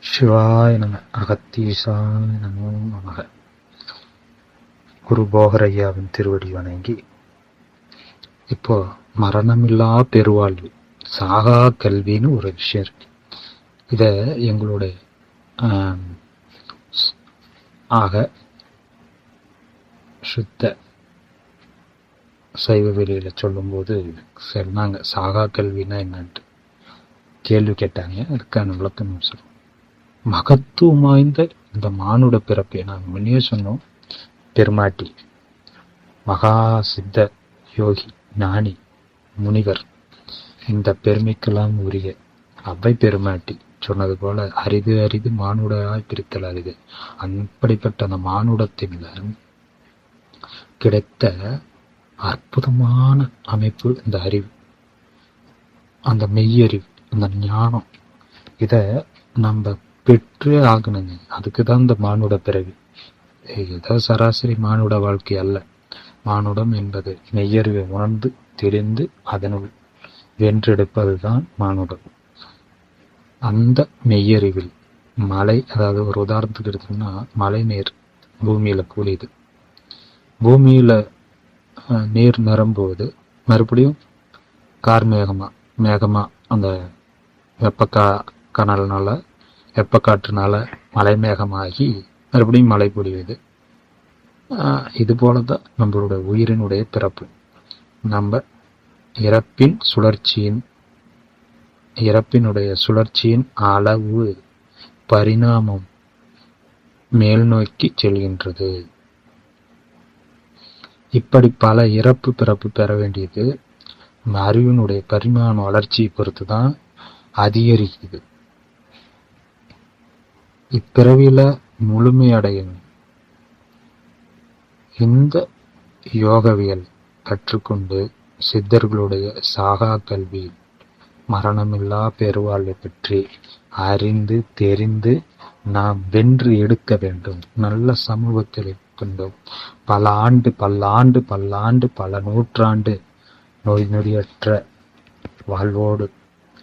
சிவாய நம. அகத்தீசாய நமோ நமக. குரு போகரையாவின் திருவடி வணங்கி இப்போ மரணமில்லா பெருவாழ்வு, சாகா கல்வின்னு ஒரு விஷயம் இருக்கு. இத எங்களுடைய ஆக சுத்த சைவ வெளியில சொல்லும்போது சொன்னாங்க, சாகா கல்வின்னா என்னன்ட்டு கேள்வி கேட்டாங்க. அதுக்கான விளக்கம் சொல்லுவோம். மகத்துவம் வாய்ந்த இந்த மானுட பிறப்பை நாங்கள் முன்னே சொன்னோம். பெருமாட்டி, மகா சித்த யோகி, ஞானி, முனிவர், இந்த பெருமைக்கெல்லாம் உரிய அவ்வை பெருமாட்டி சொன்னது போல அரிது அரிது மானுடாய் பிரித்தல் அரிது. அப்படிப்பட்ட அந்த மானுடத்தில் கிடைத்த அற்புதமான அமைப்பு இந்த அறிவு, அந்த மெய்யறிவு, அந்த ஞானம். இத நம்ம பெற்றே ஆகணுங்க. அதுக்குதான் இந்த மானுட பிறவி. ஏதோ சராசரி மானுட வாழ்க்கை அல்ல. மானுடம் என்பது மெய்யறிவை உணர்ந்து தெரிந்து அதனுள் வென்றெடுப்பதுதான் மானுடம். அந்த மெய்யறிவில் மழை, அதாவது ஒரு உதாரணத்துக்கு எடுத்தோம்னா, மழை நீர் பூமியில பொழியுது. பூமியில நீர் நிரம்புவது மறுபடியும் மேகமா அந்த கனல்னால வெப்ப காற்றுனால மலை மேகமாகி மறுபடியும் மழை பொழிவது. இது போலதான் நம்மளுடைய உயிரினுடைய பிறப்பு. நம்ம இறப்பினுடைய சுழற்சியின் அளவு பரிணாமம் மேல் நோக்கி செல்கின்றது. இப்படி பல இறப்பு பிறப்பு பெற வேண்டியது அறிவினுடைய பரிமாண வளர்ச்சியை பொறுத்து தான் அதிகரிக்குது. இப்பிறவில முழுமையடையும் இந்த யோகவியல் கற்றுக்கொண்டு சித்தர்களுடைய சாகா கல்வி, மரணமில்லா பெருவாழ்வை பற்றி அறிந்து தெரிந்து நாம் வென்று எடுக்க வேண்டும். நல்ல சமூகத்தில் இருக்கின்றோம். பல நூற்றாண்டு நோய் நொடியற்ற வாழ்வோடு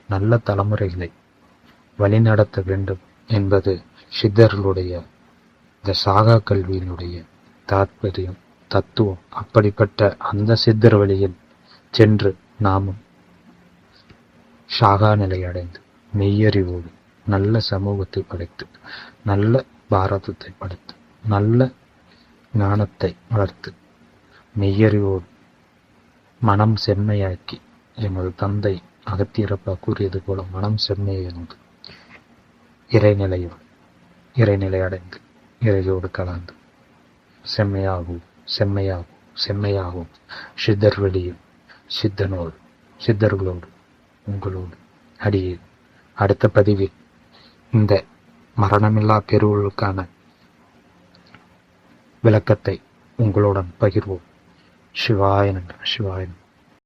நல்ல தலைமுறைகளை வழிநடத்த வேண்டும் என்பது சித்தர்களுடைய இந்த சாகா கல்வியினுடைய தாற்பயம், தத்துவம். அப்படிப்பட்ட அந்த சித்தர் வழியில் சென்று நாமும் சாகா நிலை அடைந்து மெய்யறிவோடு நல்ல சமூகத்தை படைத்து, நல்ல பாரதத்தை படைத்து, நல்ல ஞானத்தை வளர்த்து, மெய்யறிவோடு மனம் செம்மையாக்கி, எமது தந்தை அகத்தியரப்பா கூறியது போல மனம் செம்மையானது இறைநிலை அடைந்து இறையோடு கலந்து செம்மையாகும் சித்தர் வெளியில் சித்தர்களோடு உங்களோடு அடியே அடுத்த பதிவில் இந்த மரணமில்லா பெருவுகளுக்கான விளக்கத்தை உங்களுடன் பகிர்வோம். சிவாய நம.